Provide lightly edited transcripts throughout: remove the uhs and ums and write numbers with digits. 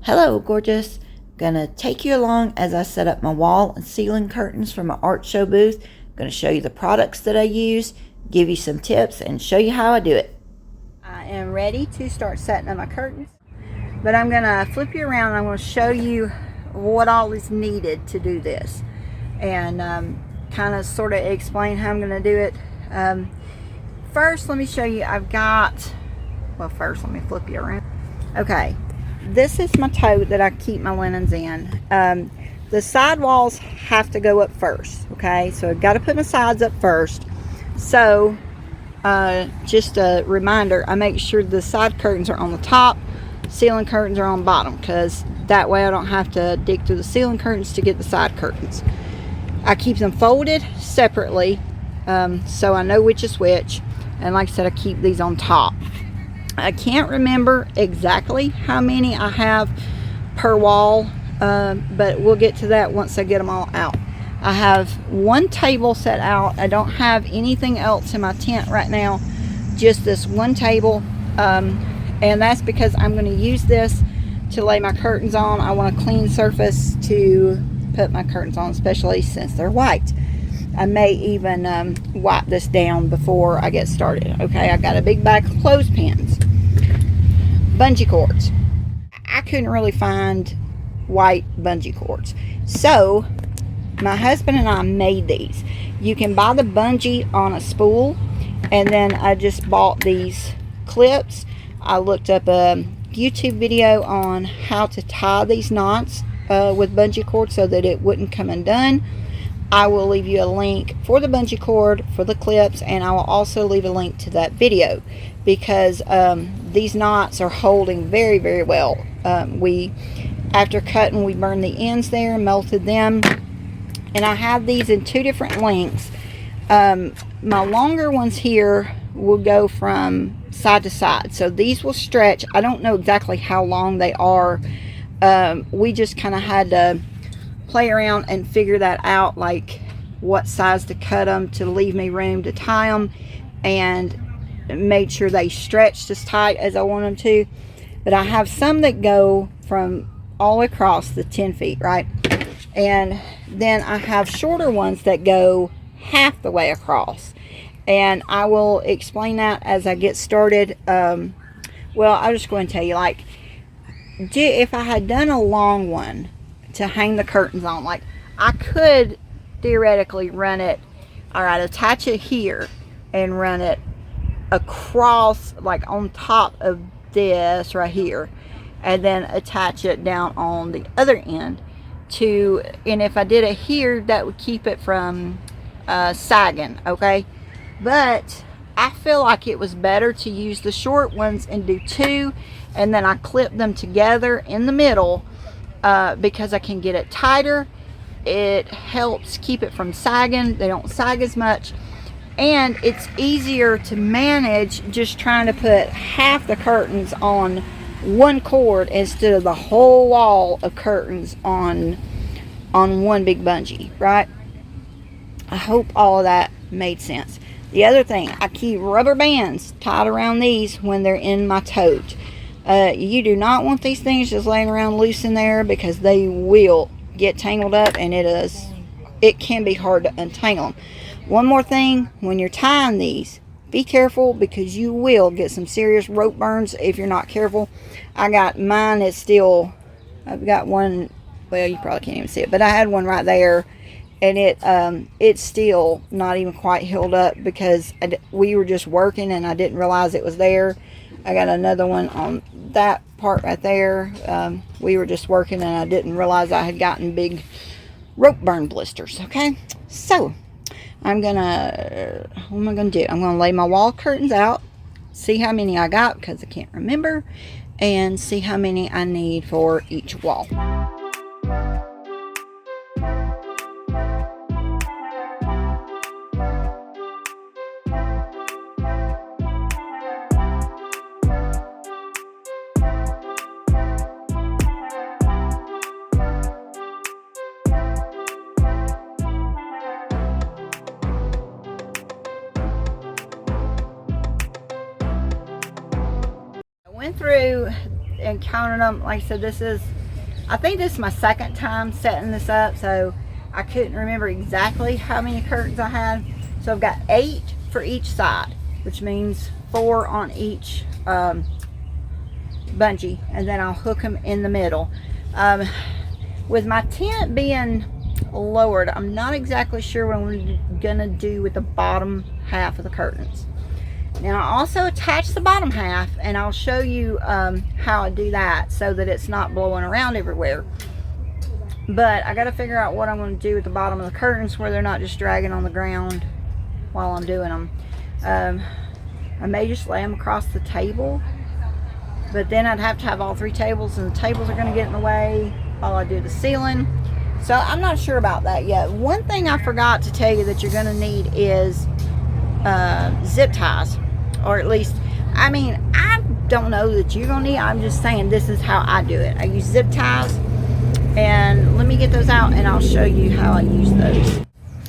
Hello, gorgeous. Gonna take you along as I set up my wall and ceiling curtains for my art show booth. Gonna show you the products that I use, give you some tips, and show you how I do it. I am ready to start setting up my curtains, but I'm gonna flip you around and I'm gonna show you what all is needed to do this, and kind of sort of explain how I'm gonna do it. First, let me show you. First let me flip you around. Okay. This is my tote that I keep my linens in. The side walls have to go up first, okay? So I've got to put my sides up first. So just a reminder, I make sure the side curtains are on the top, ceiling curtains are on the bottom, because that way I don't have to dig through the ceiling curtains to get the side curtains. I keep them folded separately, so I know which is which. And like I said, I keep these on top. I can't remember exactly how many I have per wall, but we'll get to that once I get them all out. I have one table set out. I don't have anything else in my tent right now, just this one table, and that's because I'm going to use this to lay my curtains on. I want a clean surface to put my curtains on, especially since they're white. I may even wipe this down before I get started. Okay, I got a big bag of clothespins. Bungee cords. I couldn't really find white bungee cords, so my husband and I made these. You can buy the bungee on a spool, and then I just bought these clips. I looked up a YouTube video on how to tie these knots with bungee cord so that it wouldn't come undone. I will leave you a link for the bungee cord, for the clips, and I will also leave a link to that video, because these knots are holding very, very well. After cutting, we burned the ends there, melted them, and I have these in two different lengths. My longer ones here will go from side to side, so these will stretch. I don't know exactly how long they are. We just kind of had to play around and figure that out, like what size to cut them to leave me room to tie them, and made sure they stretched as tight as I want them to. But I have some that go from all the way across the 10 feet, right? And then I have shorter ones that go half the way across, and I will explain that as I get started. Well, I'm just going to tell you, like, if I had done a long one to hang the curtains on, like, I could theoretically run it, all right, attach it here and run it across, like on top of this right here, and then attach it down on the other end to, and if I did it here, that would keep it from sagging, okay? But I feel like it was better to use the short ones and do two, and then I clip them together in the middle, because I can get it tighter. It helps keep it from sagging. They don't sag as much, and it's easier to manage just trying to put half the curtains on one cord instead of the whole wall of curtains on one big bungee, right? I hope all of that made sense. The other thing, I keep rubber bands tied around these when they're in my tote. You do not want these things just laying around loose in there, because they will get tangled up, and it can be hard to untangle them. One more thing, when you're tying these, be careful, because you will get some serious rope burns if you're not careful. I got mine, I've got one, well, you probably can't even see it, but I had one right there, and it's still not even quite healed up, because we were just working and I didn't realize it was there. I got another one on that part right there. We were just working and I didn't realize I had gotten big rope burn blisters. Okay, so what am I gonna do? I'm gonna lay my wall curtains out, see how many I got, because I can't remember, and see how many I need for each wall. Went through and counted them. Like I said, I think this is my second time setting this up, so I couldn't remember exactly how many curtains I had. So I've got 8 for each side, which means 4 on each bungee, and then I'll hook them in the middle. With my tent being lowered, I'm not exactly sure what I'm gonna do with the bottom half of the curtains. Now I also attach the bottom half, and I'll show you how I do that so that it's not blowing around everywhere. But I gotta figure out what I'm gonna do with the bottom of the curtains where they're not just dragging on the ground while I'm doing them. I may just lay them across the table, but then I'd have to have all 3 tables, and the tables are going to get in the way while I do the ceiling. So I'm not sure about that yet. One thing I forgot to tell you that you're going to need is zip ties, or at least, I mean, I don't know that you're going to need, I'm just saying this is how I do it. I use zip ties, and let me get those out and I'll show you how I use those.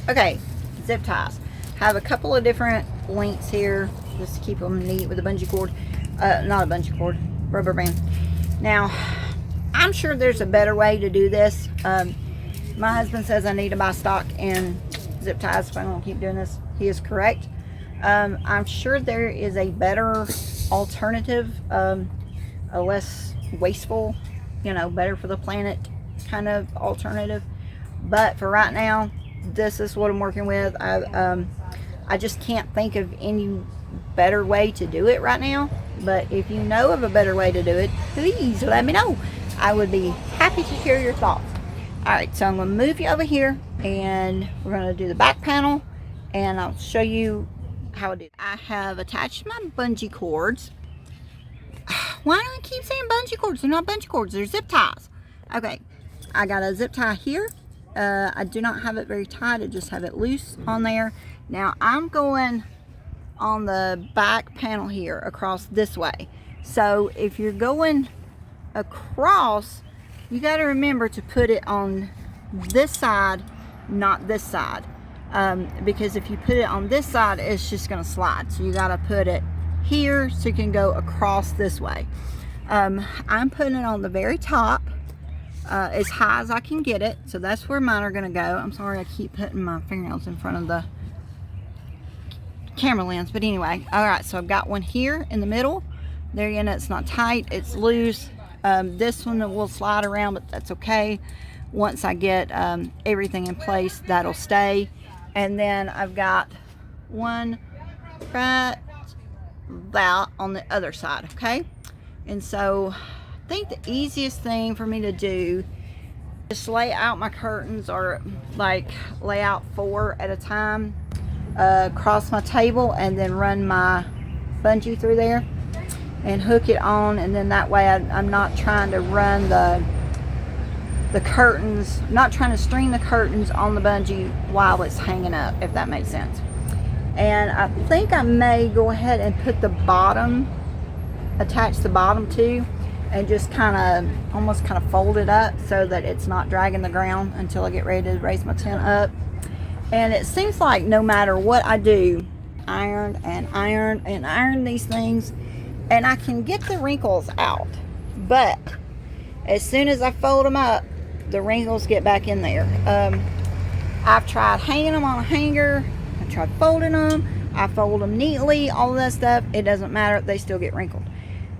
Okay, zip ties. Have a couple of different lengths here just to keep them neat with a bungee cord. Not a bungee cord, rubber band. Now, I'm sure there's a better way to do this. My husband says I need to buy stock in zip ties if I don't keep doing this. He is correct. I'm sure there is a better alternative, a less wasteful, you know, better for the planet kind of alternative. But for right now, this is what I'm working with. I just can't think of any better way to do it right now. But if you know of a better way to do it, please let me know. I would be happy to hear your thoughts. Alright, so I'm going to move you over here, and we're going to do the back panel, and I'll show you how I do it. I have attached my bungee cords. Why do I keep saying bungee cords? They're not bungee cords, they're zip ties. Okay, I got a zip tie here. I do not have it very tight, I just have it loose on there. Now I'm going on the back panel here across this way. So if you're going across, you got to remember to put it on this side, not this side, because if you put it on this side, it's just going to slide. So you got to put it here so you can go across this way. I'm putting it on the very top, as high as I can get it. So that's where mine are going to go. I'm sorry I keep putting my fingernails in front of the camera lens, but anyway. All right, so I've got one here in the middle. There, you know, it's not tight, it's loose. This one will slide around, but that's okay. Once I get everything in place, that'll stay. And then I've got one right about on the other side, okay? And so I think the easiest thing for me to do is just lay out my curtains, or like lay out 4 at a time across my table, and then run my bungee through there and hook it on, and then that way I'm not trying to run the curtains, not trying to string the curtains on the bungee while it's hanging up, if that makes sense. And I think I may go ahead and put the bottom, attach the bottom too, and just kind of almost kind of fold it up so that it's not dragging the ground until I get ready to raise my tent up. And it seems like no matter what I do, iron and iron and iron these things, and I can get the wrinkles out, but as soon as I fold them up, the wrinkles get back in there. I've tried hanging them on a hanger, I tried folding them, I fold them neatly, all of that stuff, it doesn't matter, they still get wrinkled.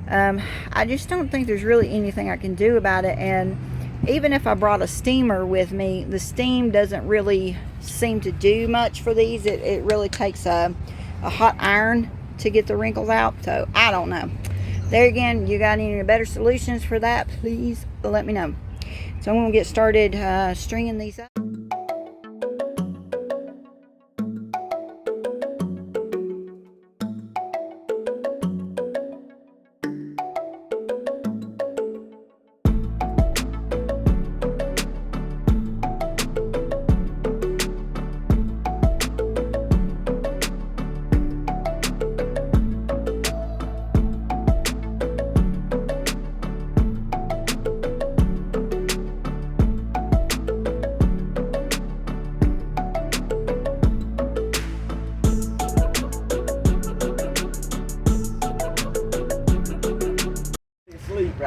I just don't think there's really anything I can do about it. And even if I brought a steamer with me, the steam doesn't really seem to do much for these. It really takes a hot iron to get the wrinkles out. So I don't know. There again, you got any better solutions for that, please let me know. So I'm going to get started stringing these up.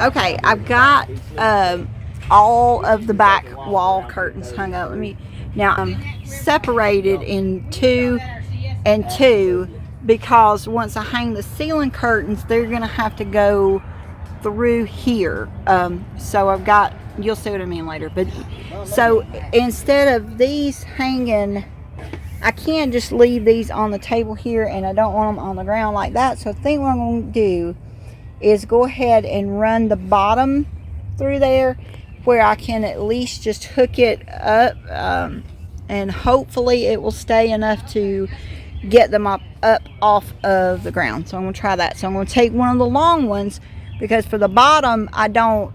Okay, I've got all of the back wall curtains hung up. Now I'm separated in 2 and 2 because once I hang the ceiling curtains, they're gonna have to go through here. So I've got, you'll see what I mean later. But so instead of these hanging, I can't just leave these on the table here, and I don't want them on the ground like that. So I think what I'm going to do is go ahead and run the bottom through there where I can at least just hook it up, and hopefully it will stay enough to get them up off of the ground. So I'm going to try that. So I'm going to take one of the long ones, because for the bottom I don't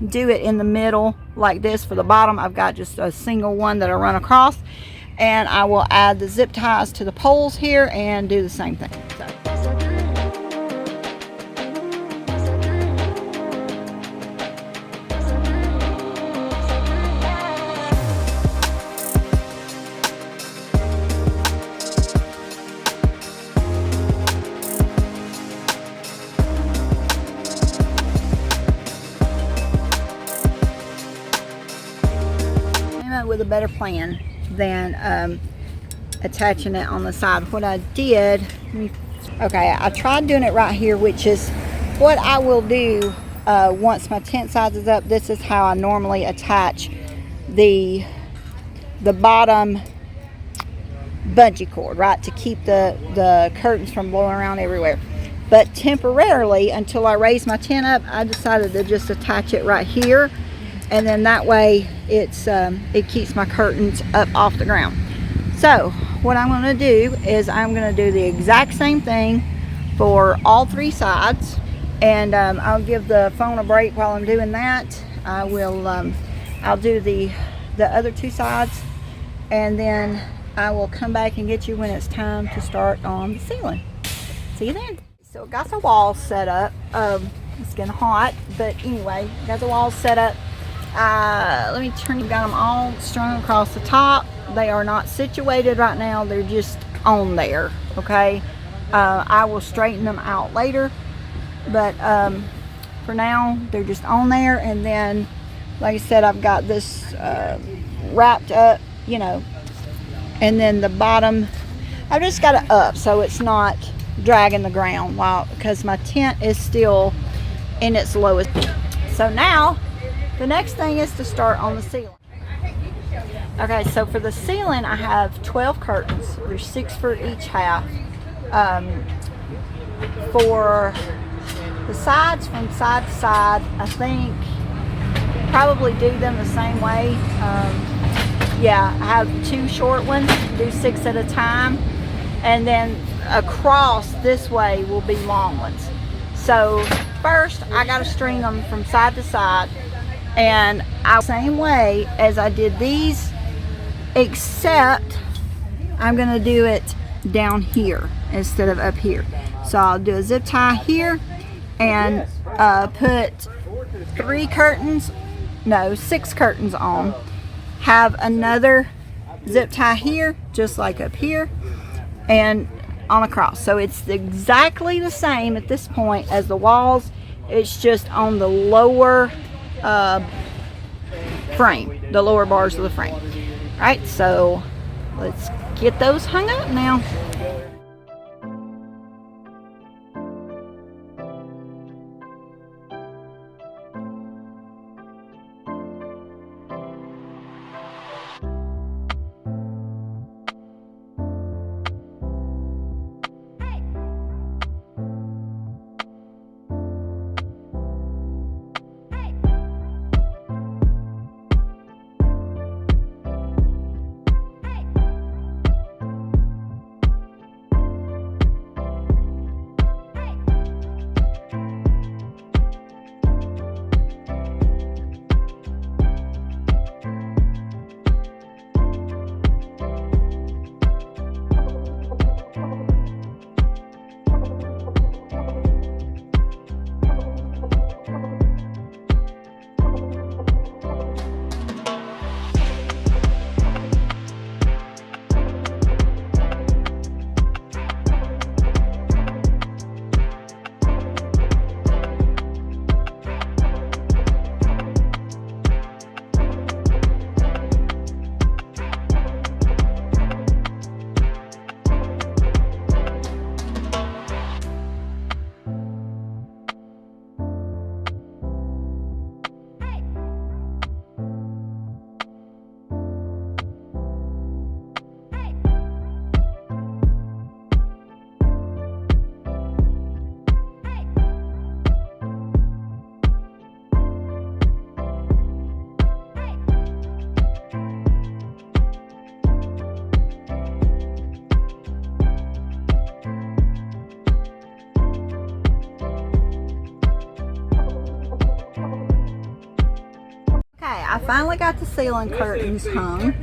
do it in the middle like this. For the bottom I've got just a single one that I run across, and I will add the zip ties to the poles here and do the same thing. So. With a better plan than attaching it on the side. What I did, okay, I tried doing it right here, which is what I will do once my tent size is up. This is how I normally attach the bottom bungee cord, right, to keep the curtains from blowing around everywhere. But temporarily, until I raise my tent up, I decided to just attach it right here, and then that way it keeps my curtains up off the ground. So what I'm going to do is I'm going to do the exact same thing for all 3 sides, and I'll give the phone a break while I'm doing that. I'll do the other 2 sides, and then I will come back and get you when it's time to start on the ceiling. See you then. So got the walls set up. It's getting hot, but anyway, got the walls set up. Let me turn. Got them all strung across the top. They are not situated right now. They're just on there. Okay. I will straighten them out later, but for now they're just on there. And then, like I said, I've got this wrapped up, you know, and then the bottom I've just got it up so it's not dragging the ground, because my tent is still in its lowest. So now the next thing is to start on the ceiling. Okay, so for the ceiling I have 12 curtains. There's 6 for each half. For the sides, from side to side, I think probably do them the same way. Yeah, I have 2 short ones, do 6 at a time, and then across this way will be long ones. So first I got to string them from side to side, and same way as I did these, except I'm going to do it down here instead of up here. So I'll do a zip tie here and put 6 curtains on, have another zip tie here just like up here, and on across. So it's exactly the same at this point as the walls. It's just on the lower frame, the lower bars of the frame. All right, so let's get those hung up now. I finally got the ceiling curtains hung.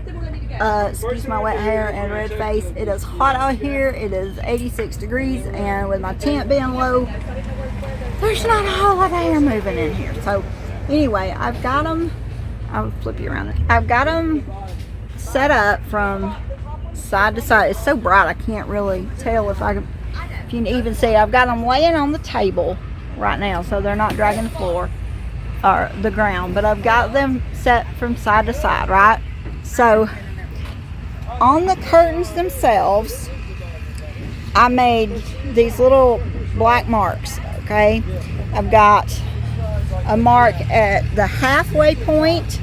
Excuse my wet hair and red face. It is hot out here. It is 86 degrees, and with my tent being low, there's not a whole lot of air moving in here. So anyway, I've got them, I'll flip you around. I've got them set up from side to side. It's so bright I can't really tell if you can even see. I've got them laying on the table right now, so they're not dragging the floor or the ground, but I've got them set from side to side, right? So on the curtains themselves, I made these little black marks, okay? I've got a mark at the halfway point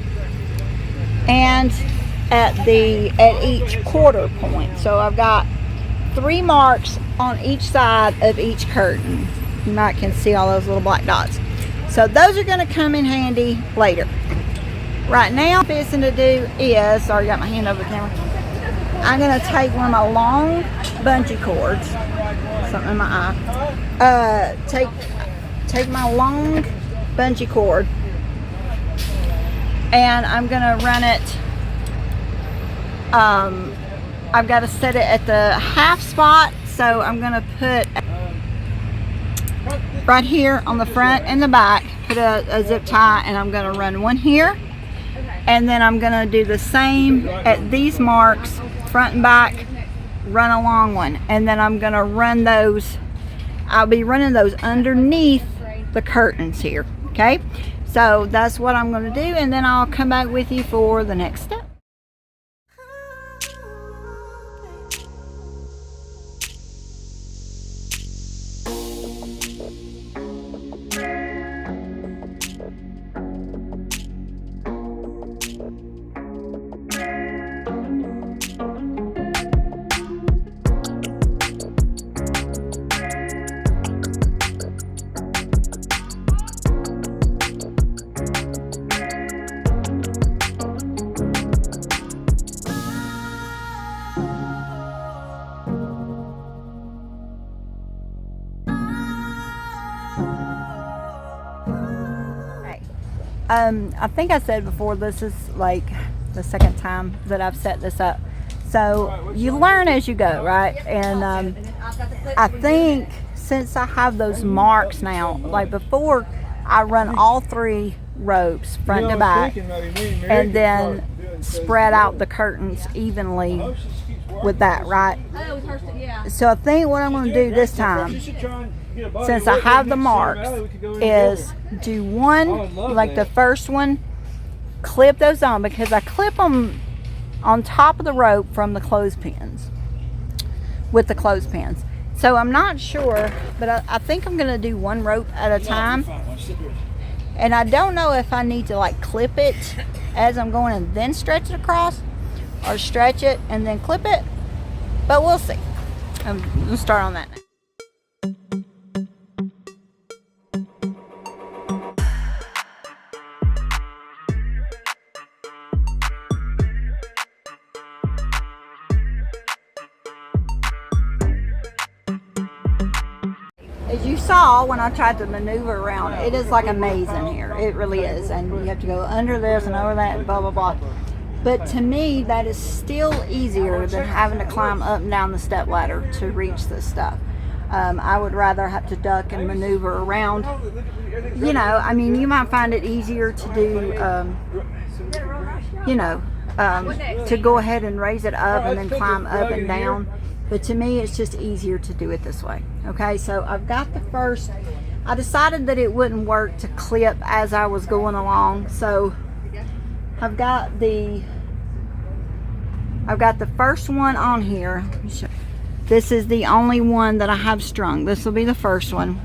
and at each quarter point. So I've got 3 marks on each side of each curtain. You might can see all those little black dots. So those are going to come in handy later. Right now, what I'm fixing to do is, sorry, I got my hand over the camera. I'm going to take one of my long bungee cords, something in my eye. Take my long bungee cord, and I'm going to run it. I've got to set it at the half spot, so I'm going to put right here on the front and the back, put a zip tie, and I'm going to run one here, and then I'm going to do the same at these marks, front and back, run a long one, and then I'm going to run those, I'll be running those underneath the curtains here, okay? So that's what I'm going to do, and then I'll come back with you for the next step. I think I said before, this is like the second time that I've set this up. So you learn as you go, right? And I think since I have those marks now, like before, I run all 3 ropes front to back and then spread out the curtains evenly with that, right? So I think what I'm going to do this time, since I have the marks, is do one, like the first one, clip those on, because I clip them on top of the rope from the clothespins, with the clothespins. So I'm not sure, but I think I'm going to do one rope at a time. And I don't know if I need to like clip it as I'm going and then stretch it across, or stretch it and then clip it, but we'll see. We'll start on that now. As you saw when I tried to maneuver around, it is like a maze in here. It really is. And you have to go under this and over that and blah, blah, blah. But to me, that is still easier than having to climb up and down the step ladder to reach this stuff. I would rather have to duck and maneuver around. You know, I mean, you might find it easier to do, to go ahead and raise it up and then climb up and down. But to me, it's just easier to do it this way. Okay, so I've got the first, I decided that it wouldn't work to clip as I was going along. So I've got the first one on here. This is the only one that I have strung. This will be the first one.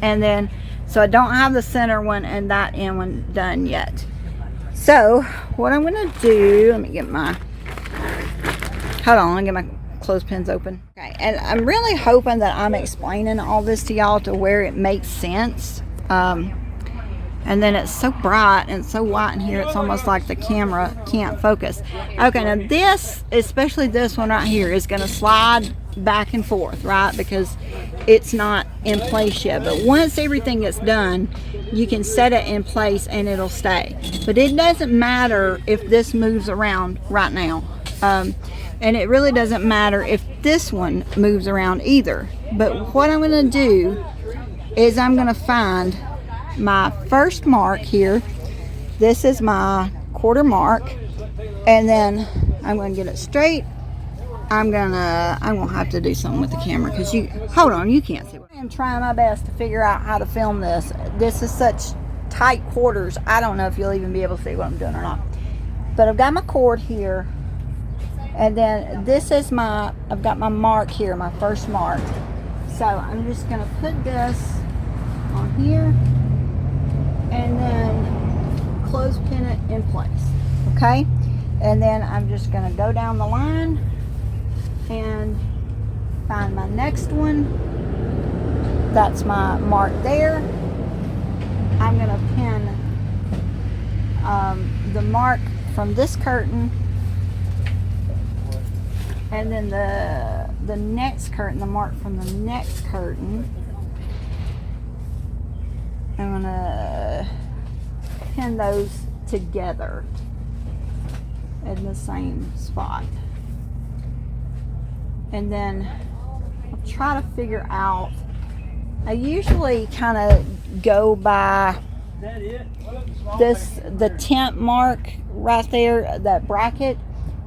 And then, so I don't have the center one and that end one done yet. So what I'm going to do, let me get my, hold on, let me get my clothespins open. Okay, and I'm really hoping that I'm explaining all this to y'all to where it makes sense. And then it's so bright and so white in here, it's almost like the camera can't focus. Okay, now this, especially this one right here, is going to slide back and forth, right? Because it's not in place yet. But once everything gets done, you can set it in place and it'll stay. But it doesn't matter if this moves around right now. And it really doesn't matter if this one moves around either. But what I'm going to do is I'm going to find my first mark here. This is my quarter mark. And then I'm going to get it straight. I'm gonna have to do something with the camera because hold on, you can't see. I'm trying my best to figure out how to film this. This is such tight quarters. I don't know if you'll even be able to see what I'm doing or not. But I've got my cord here, and then this is I've got my mark here, my first mark. So I'm just gonna put this on here, and then clothespin it in place. Okay, and then I'm just gonna go down the line and find my next one. That's my mark there. I'm going to pin the mark from this curtain, and then the next curtain, the mark from the next curtain. I'm going to pin those together in the same spot. And then I'll try to figure out, I usually kind of go by the tent mark right there. That bracket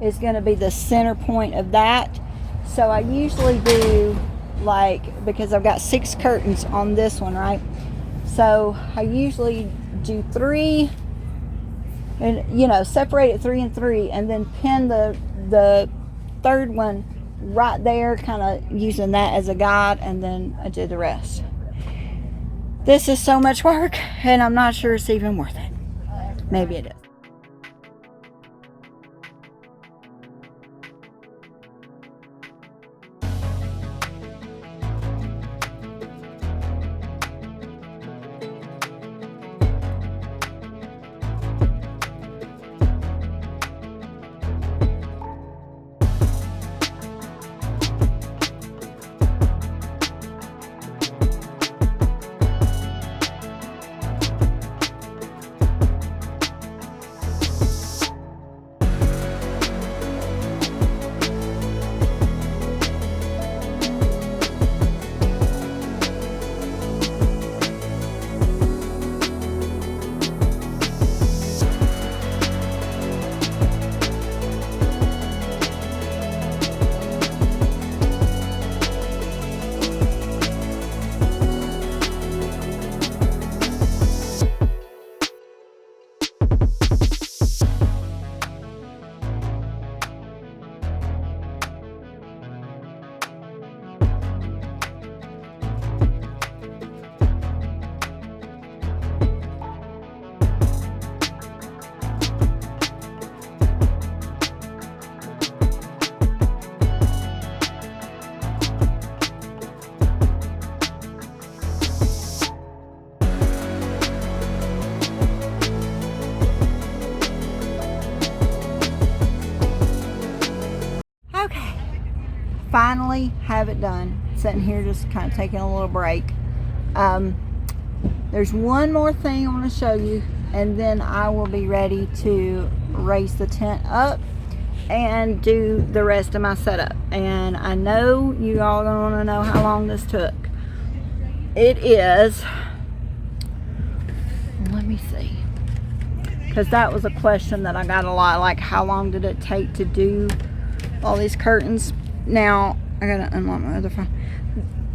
is going to be the center point of that. So I usually do, like, because I've got 6 curtains on this one, right? So I usually do 3 and, separate it 3 and 3, and then pin the third one right there, kind of using that as a guide, and then I do the rest. This is so much work, and I'm not sure it's even worth it. Maybe it is. Finally have it done. Sitting here just kind of taking a little break. There's one more thing I want to show you, and then I will be ready to raise the tent up and do the rest of my setup. And I know you all gonna want to know how long this took. It is, let me see, because that was a question that I got a lot, like how long did it take to do all these curtains. Now I gotta unlock my other phone.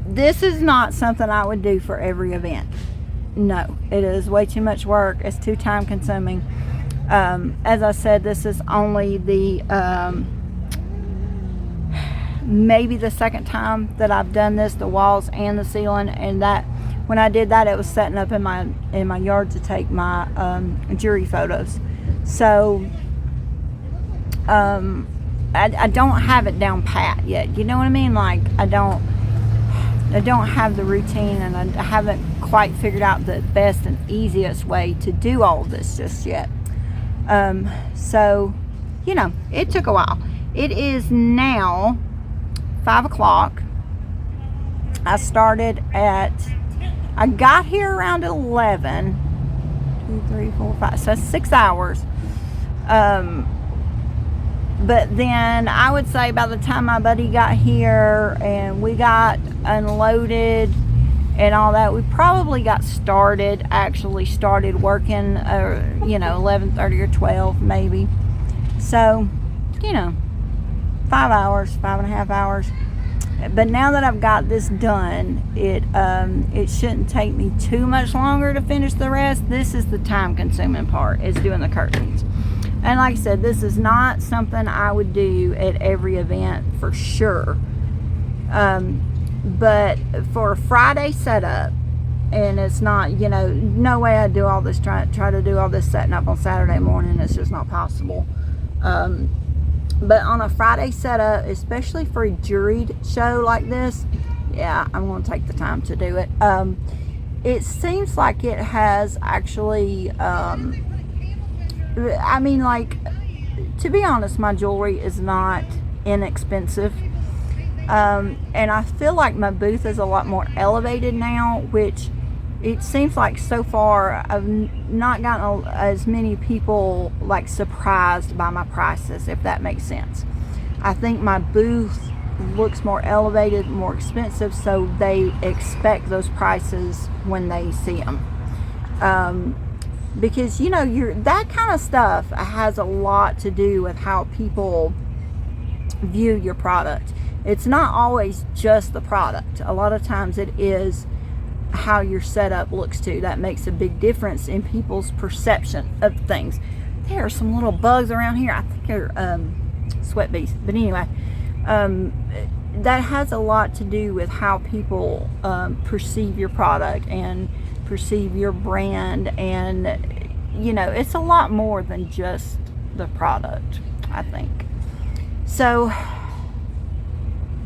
This is not something I would do for every event. No, it is way too much work. It's too time consuming. As I said, this is only the maybe the second time that I've done this, the walls and the ceiling. And that when I did that, it was setting up in my yard to take my jury photos. So I don't have it down pat yet. You know what I mean? Like I don't have the routine, and I haven't quite figured out the best and easiest way to do all of this just yet. So, it took a while. It is now 5 o'clock. I started at I got here around 11. 2, 3, 4, 5. So 6 hours. But then I would say by the time my buddy got here and we got unloaded and all that, we probably got actually started working, 11:30 or 12 maybe. So, 5 hours, 5.5 hours. But now that I've got this done, it shouldn't take me too much longer to finish the rest. This is the time consuming part, is doing the curtains. And like I said, this is not something I would do at every event for sure. But for a Friday setup, and it's not, no way I'd do all this, try to do all this setting up on Saturday morning. It's just not possible. But on a Friday setup, especially for a juried show like this, yeah, I'm going to take the time to do it. It seems like it has actually, to be honest, my jewelry is not inexpensive. And I feel like my booth is a lot more elevated now, which it seems like so far I've not gotten as many people like surprised by my prices, if that makes sense. I think my booth looks more elevated, more expensive, so they expect those prices when they see them. Because that kind of stuff has a lot to do with how people view your product. It's not always just the product. A lot of times it is how your setup looks too. That makes a big difference in people's perception of things. There are some little bugs around here. I think they're sweat bees. But anyway, that has a lot to do with how people perceive your product and perceive your brand. And it's a lot more than just the product, I think. So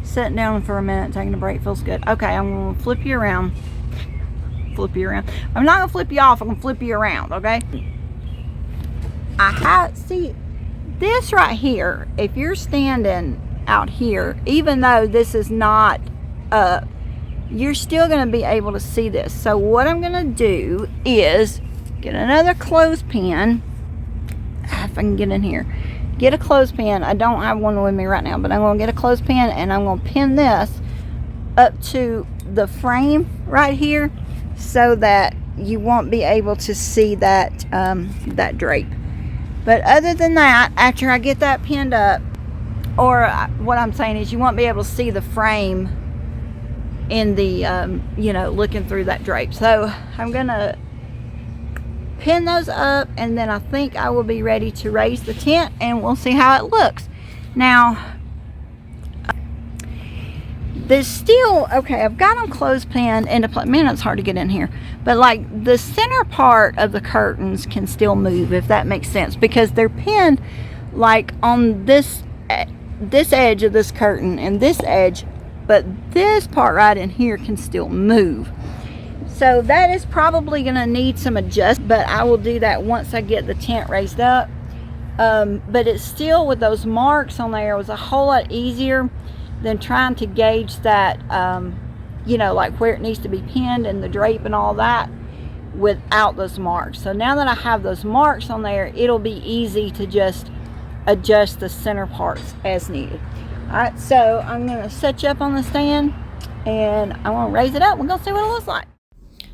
sitting down for a minute, taking a break feels good. Okay, I'm going to flip you around. I'm not going to flip you off. I'm going to flip you around, okay? See, this right here, if you're standing out here, even though this is not up, you're still going to be able to see this. So what I'm going to do is get another clothespin. If I can get in here. Get a clothespin. I don't have one with me right now, but I'm going to get a clothespin and I'm going to pin this up to the frame right here so that you won't be able to see that that drape. But other than that, after I get that pinned up, or what I'm saying is you won't be able to see the frame in the looking through that drape. So I'm gonna pin those up, and then I think I will be ready to raise the tent, and we'll see how it looks. Now there's still, okay, I've got them clothespin into place. Man, it's hard to get in here, but like the center part of the curtains can still move, if that makes sense, because they're pinned like on this edge of this curtain and this edge, but this part right in here can still move. So that is probably going to need some adjustment, but I will do that once I get the tent raised up. But it's still, with those marks on there, it was a whole lot easier than trying to gauge that, like where it needs to be pinned and the drape and all that without those marks. So now that I have those marks on there, it'll be easy to just adjust the center parts as needed. Alright, so I'm going to set you up on the stand and I'm going to raise it up. We're going to see what it looks like.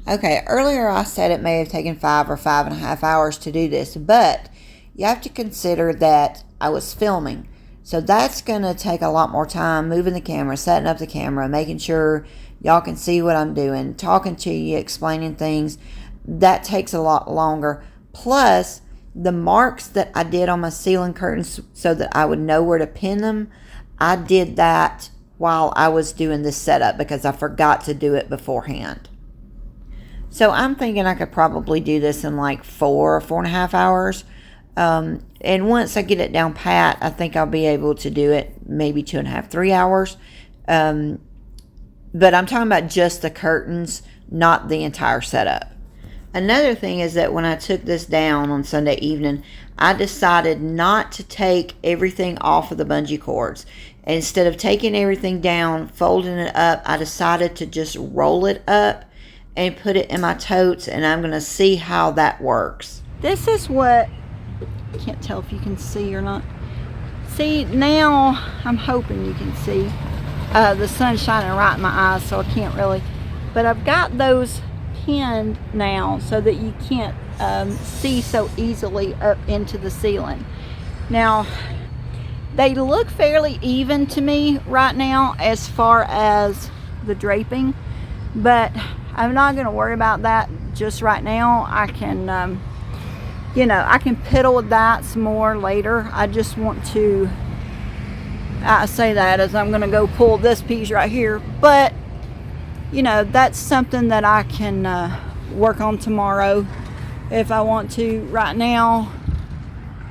Okay, earlier I said it may have taken 5 or 5.5 hours to do this, but you have to consider that I was filming. So that's going to take a lot more time, moving the camera, setting up the camera, making sure y'all can see what I'm doing, talking to you, explaining things. That takes a lot longer. Plus, the marks that I did on my ceiling curtains so that I would know where to pin them, I did that while I was doing this setup because I forgot to do it beforehand. So I'm thinking I could probably do this in like 4 or 4.5 hours. And once I get it down pat, I think I'll be able to do it maybe 2.5, 3 hours. But I'm talking about just the curtains, not the entire setup. Another thing is that when I took this down on Sunday evening, I decided not to take everything off of the bungee cords. Instead of taking everything down, folding it up, I decided to just roll it up and put it in my totes, and I'm going to see how that works. This is what, I can't tell if you can see or not. See, now I'm hoping you can see. The sun's shining right in my eyes, so I can't really. But I've got those pinned now so that you can't see so easily up into the ceiling. Now, they look fairly even to me right now as far as the draping, but I'm not going to worry about that just right now. I can, you know, I can piddle with that some more later. I just want to, I say that as I'm going to go pull this piece right here, but you know, that's something that I can work on tomorrow if I want to. Right now,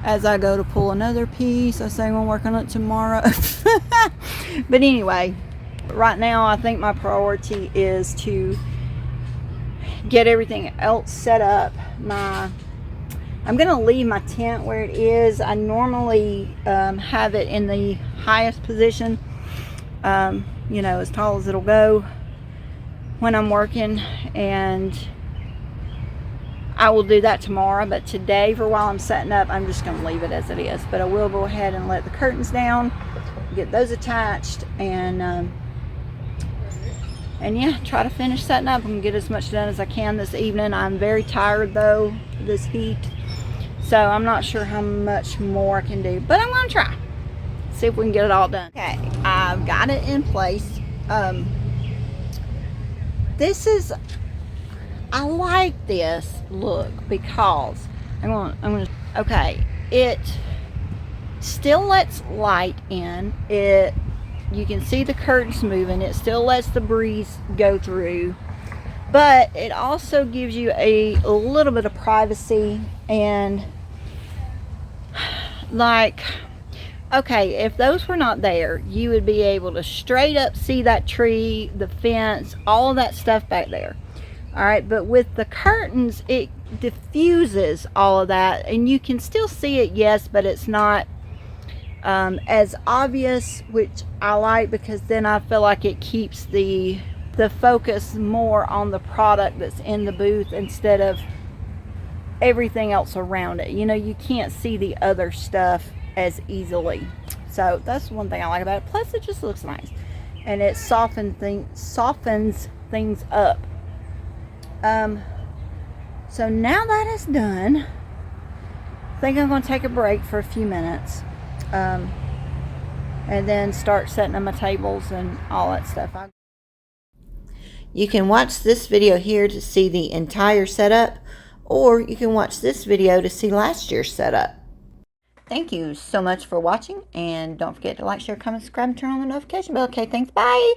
as I go to pull another piece, I say I'm going to work on it tomorrow. But anyway, right now I think my priority is to get everything else set up. I'm going to leave my tent where it is. I normally have it in the highest position, you know, as tall as it'll go when I'm working, and I will do that tomorrow. But today, for while I'm setting up, I'm just going to leave it as it is. But I will go ahead and let the curtains down, get those attached, and yeah, try to finish setting up and get as much done as I can this evening. I'm very tired though, this heat, so I'm not sure how much more I can do, but I'm going to try. See if we can get it all done. Okay, I've got it in place. This is, I like this look because okay, it still lets light in. You can see the curtains moving. It still lets the breeze go through, but it also gives you a little bit of privacy. And like, okay, if those were not there, you would be able to straight up see that tree, the fence, all of that stuff back there. All right, but with the curtains, it diffuses all of that, and you can still see it, yes, but it's not as obvious, which I like, because then I feel like it keeps the focus more on the product that's in the booth instead of everything else around it. You know, you can't see the other stuff as easily. So that's one thing I like about it. Plus, it just looks nice, and it softens things up. So now that is done, I think I'm going to take a break for a few minutes, and then start setting up my tables and all that stuff. You can watch this video here to see the entire setup, or you can watch this video to see last year's setup. Thank you so much for watching, and don't forget to like, share, comment, subscribe, and turn on the notification bell. Okay, thanks. Bye.